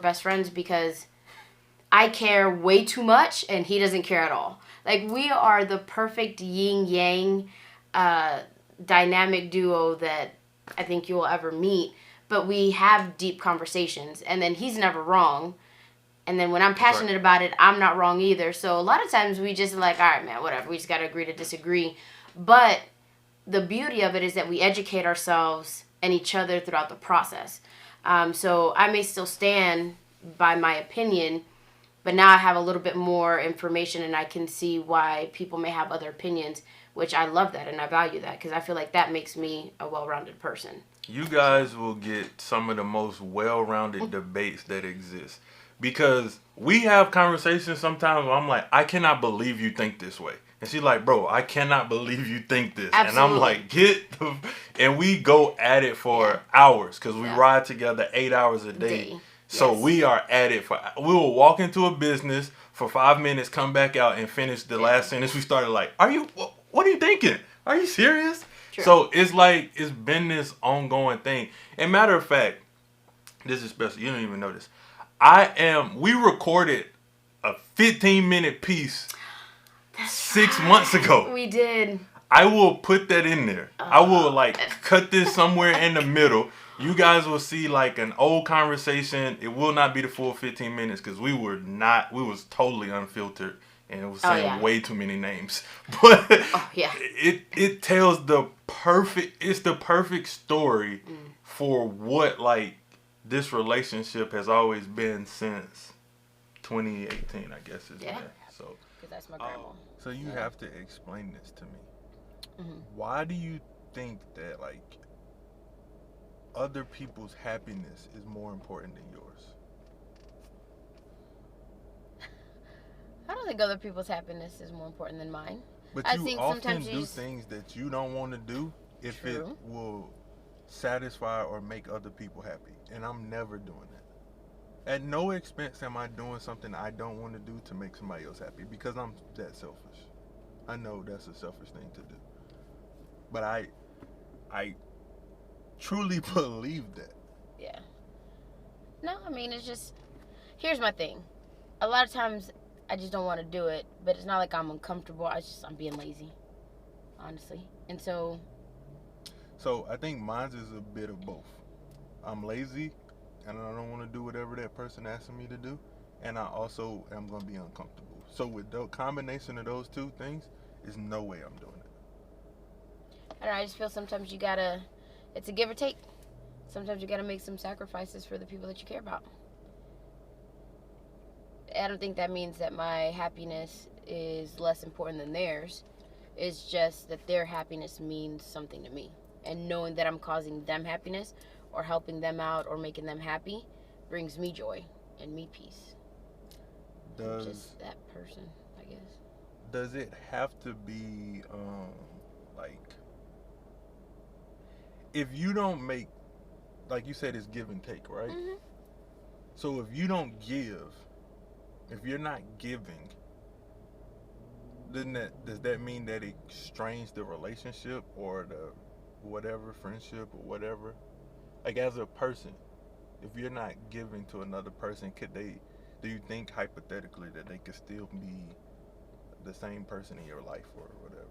best friends because I care way too much and he doesn't care at all. Like, we are the perfect yin yang dynamic duo that I think you will ever meet. But we have deep conversations, and then he's never wrong. And then when I'm passionate about it, I'm not wrong either. So a lot of times we just like, all right, man, whatever. We just got to agree to disagree. But the beauty of it is that we educate ourselves and each other throughout the process. So I may still stand by my opinion, but now I have a little bit more information and I can see why people may have other opinions, which I love that and I value that because I feel like that makes me a well-rounded person. You guys will get some of the most well-rounded debates that exist. Because we have conversations sometimes where I'm like, I cannot believe you think this way. And she's like, bro, I cannot believe you think this. Absolutely. And I'm like, and we go at it for hours because we ride together 8 hours a day. So we are at it we will walk into a business for 5 minutes, come back out and finish the last sentence. We started like, what are you thinking? Are you serious? True. So it's like, it's been this ongoing thing. And matter of fact, this is special. You don't even know this. We recorded a 15-minute piece 6 months ago. We did. I will put that in there. I will cut this somewhere in the middle. You guys will see like an old conversation. It will not be the full 15 minutes because we was totally unfiltered and it was saying way too many names. But it tells it's the perfect story for what like this relationship has always been since 2018, I guess is when. So, because that's my grandma. So you have to explain this to me. Mm-hmm. Why do you think that like other people's happiness is more important than yours? I don't think other people's happiness is more important than mine. But I you think often sometimes do things that you don't want to do if it will satisfy or make other people happy. And I'm never doing that. At no expense am I doing something I don't want to do to make somebody else happy because I'm that selfish. I know that's a selfish thing to do. But I truly believe that. Yeah. No, I mean, it's just, here's my thing. A lot of times I just don't want to do it, but it's not like I'm uncomfortable. I'm being lazy, honestly. And so I think mine is a bit of both. I'm lazy and I don't want to do whatever that person asking me to do, and I also am going to be uncomfortable. So with the combination of those two things, there's no way I'm doing it. I don't know, I just feel sometimes it's a give or take. Sometimes you got to make some sacrifices for the people that you care about. I don't think that means that my happiness is less important than theirs. It's just that their happiness means something to me. And knowing that I'm causing them happiness or helping them out or making them happy brings me joy and me peace. I'm just that person, I guess. Does it have to be like, if you don't make, like you said, it's give and take, right? Mm-hmm. So if you don't give, if you're not giving, does that mean that it strains the relationship or the whatever, friendship or whatever? Like, as a person, if you're not giving to another person, do you think hypothetically that they could still be the same person in your life or whatever?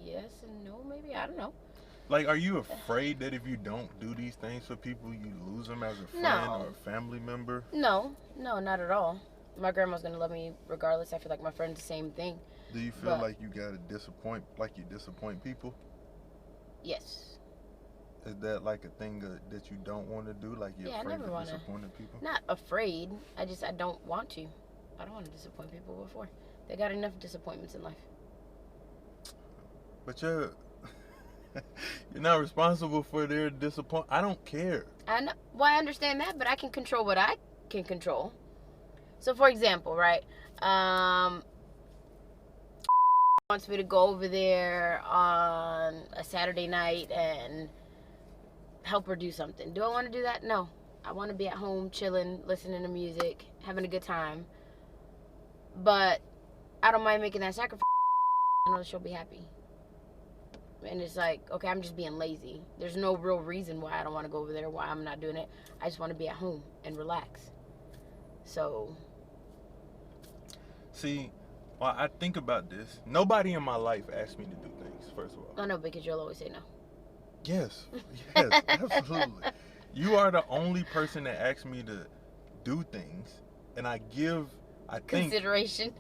Yes and no, maybe. I don't know. Like, are you afraid that if you don't do these things for people, you lose them as a friend or a family member? No, not at all. My grandma's going to love me regardless. I feel like my friend's the same thing. Do you feel like you got to disappoint people? Yes. Is that like a thing that you don't want to do? Like, you're afraid of disappointing people? Not afraid. I don't want to. I don't want to disappoint people before. They got enough disappointments in life. But you're not responsible for their disappointment. I don't care. I know. Well, I understand that, but I can control what I can control. So, for example, right? Wants me to go over there on a Saturday night and help her do something. Do I want to do that? No. I want to be at home chilling, listening to music, having a good time. But I don't mind making that sacrifice. I know she'll be happy. And it's like, okay, I'm just being lazy. There's no real reason why I don't want to go over there, why I'm not doing it. I just want to be at home and relax. So. See, well, I think about this. Nobody in my life asked me to do things, first of all. I know, because you'll always say no. Yes, absolutely. You are the only person that asked me to do things, and I think consideration.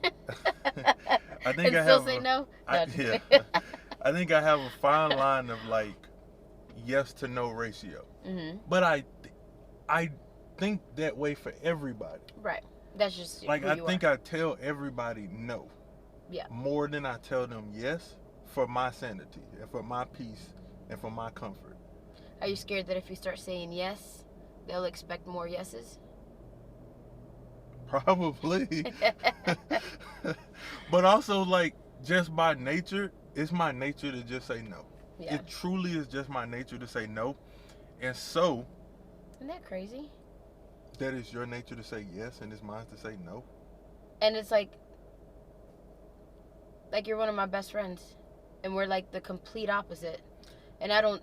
I think I still say no. I think I have a fine line of like yes to no ratio. Mm-hmm. But I think that way for everybody. Right. That's just like I think I tell everybody no. Yeah. More than I tell them yes, for my sanity and for my peace and for my comfort. Are you scared that if you start saying yes, they'll expect more yeses? Probably. But also, like, just by nature, it's my nature to just say no. Yeah. It truly is just my nature to say no. And so... Isn't that crazy? That it's your nature to say yes and it's mine to say no. And it's like you're one of my best friends. And we're like the complete opposite. And I don't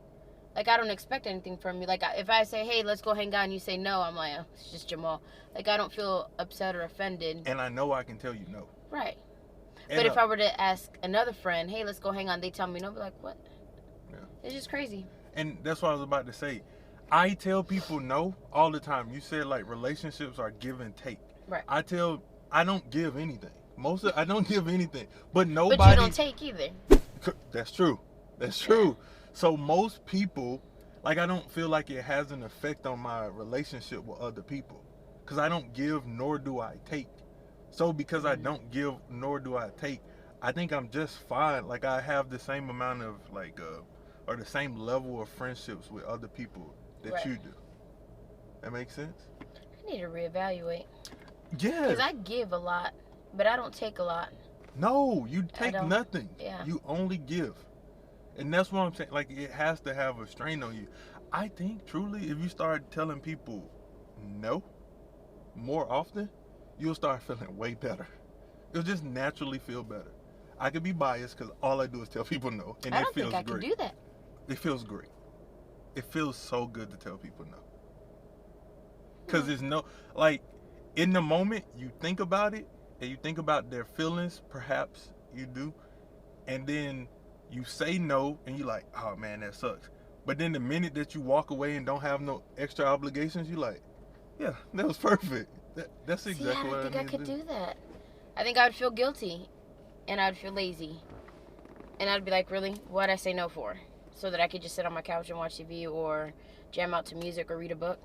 expect anything from you. Like, if I say, hey, let's go hang out, and you say no, I'm like, oh, it's just Jamal. Like, I don't feel upset or offended. And I know I can tell you no. Right. And but if I were to ask another friend, hey, let's go hang out, they tell me no, I'd be like, what? Yeah. It's just crazy. And that's what I was about to say. I tell people no all the time. You said, like, relationships are give and take. Right. I don't give anything. I don't give anything. But nobody... But you don't take either. That's true. That's true. So most people, like, I don't feel like it has an effect on my relationship with other people. Because I don't give nor do I take. So because I don't give nor do I take, I think I'm just fine. Like, I have the same amount of, like, or the same level of friendships with other people that you do. That makes sense? I need to reevaluate. Yeah. Because I give a lot, but I don't take a lot. No, you take nothing. Yeah. You only give. And that's what I'm saying. Like, it has to have a strain on you. I think, truly, if you start telling people no more often, you'll start feeling way better. You'll just naturally feel better. I could be biased because all I do is tell people no. And I don't think I can do that. It feels great. It feels so good to tell people no. Because there's no, like, in the moment, you think about it, and you think about their feelings, perhaps you do, and then you say no, and you're like, oh man, that sucks. But then the minute that you walk away and don't have no extra obligations, you're like, yeah, that was perfect. That's exactly what I need to do. I don't think I could do that. I think I would feel guilty, and I'd feel lazy. And I'd be like, really? What'd I say no for? So that I could just sit on my couch and watch TV or jam out to music or read a book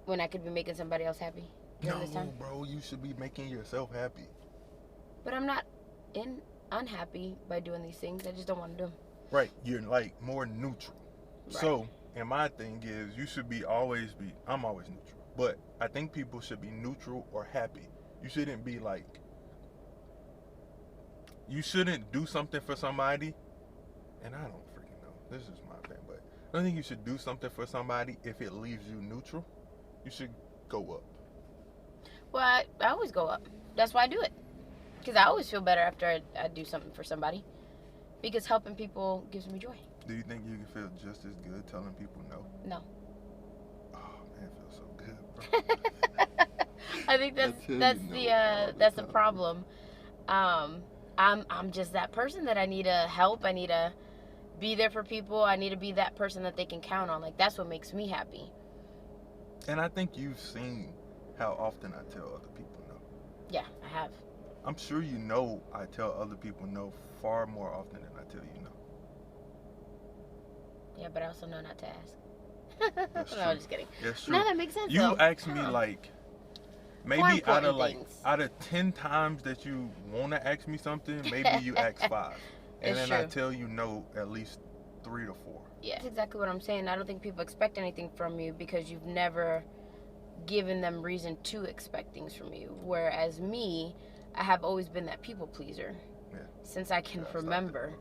when I could be making somebody else happy during this time? No, bro, you should be making yourself happy. But I'm not unhappy by doing these things. I just don't want to do them. Right. You're, like, more neutral. Right. So, and my thing is, you should I'm always neutral. But I think people should be neutral or happy. You shouldn't be like, you shouldn't do something for somebody, and I don't freaking know. This is my thing, but I don't think you should do something for somebody if it leaves you neutral. You should go up. Well, I always go up. That's why I do it. Because I always feel better after I do something for somebody. Because helping people gives me joy. Do you think you can feel just as good telling people no? No. Oh man, it feels so good, bro. I think that's the problem. I'm just that person that I need to help. I need to be there for people. I need to be that person that they can count on. Like, that's what makes me happy. And I think you've seen how often I tell other people no. Yeah, I have. I'm sure you know I tell other people no far more often than I tell you no. Yeah, but I also know not to ask. That's no, I'm just kidding. That's true. No, that makes sense. You asked me like maybe out of 10 times that you want to ask me something, maybe you ask 5. And then I tell you no at least 3 to 4. Yeah, that's exactly what I'm saying. I don't think people expect anything from you because you've never given them reason to expect things from you. Whereas me, I have always been that people pleaser. Yeah. Since I can remember.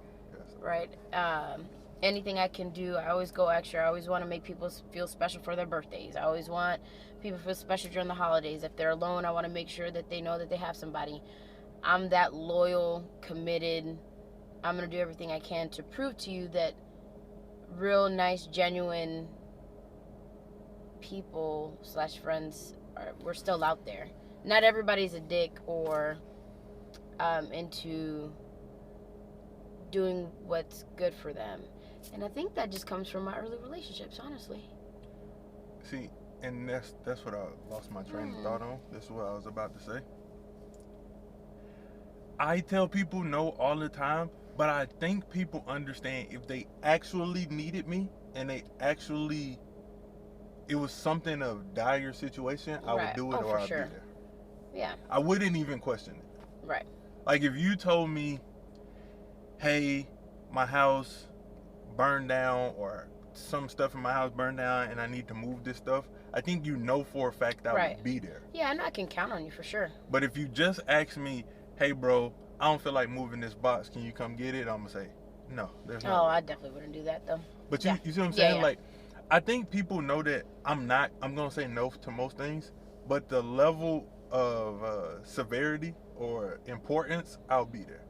Right? Anything I can do, I always go extra. I always want to make people feel special for their birthdays. I always want people to feel special during the holidays. If they're alone, I want to make sure that they know that they have somebody. I'm that loyal, committed, I'm going to do everything I can to prove to you that real nice, genuine people / friends we're still out there. Not everybody's a dick or into doing what's good for them. And I think that just comes from my early relationships, honestly. See, and that's what I lost my train of thought on. This is what I was about to say. I tell people no all the time, but I think people understand if they actually needed me and it was something of dire situation, I would do it or I'd be there. Yeah. I wouldn't even question it. Right. Like if you told me, hey, my house burned down or some stuff in my house burned down and I need to move this stuff, I think you know for a fact I would be there. Yeah, and I can count on you for sure. But if you just ask me, hey bro, I don't feel like moving this box, can you come get it? I'm gonna say, no, there's no way. I definitely wouldn't do that though. But you see what I'm saying? Like, I think people know that I'm gonna say no to most things, but the level of severity or importance, I'll be there.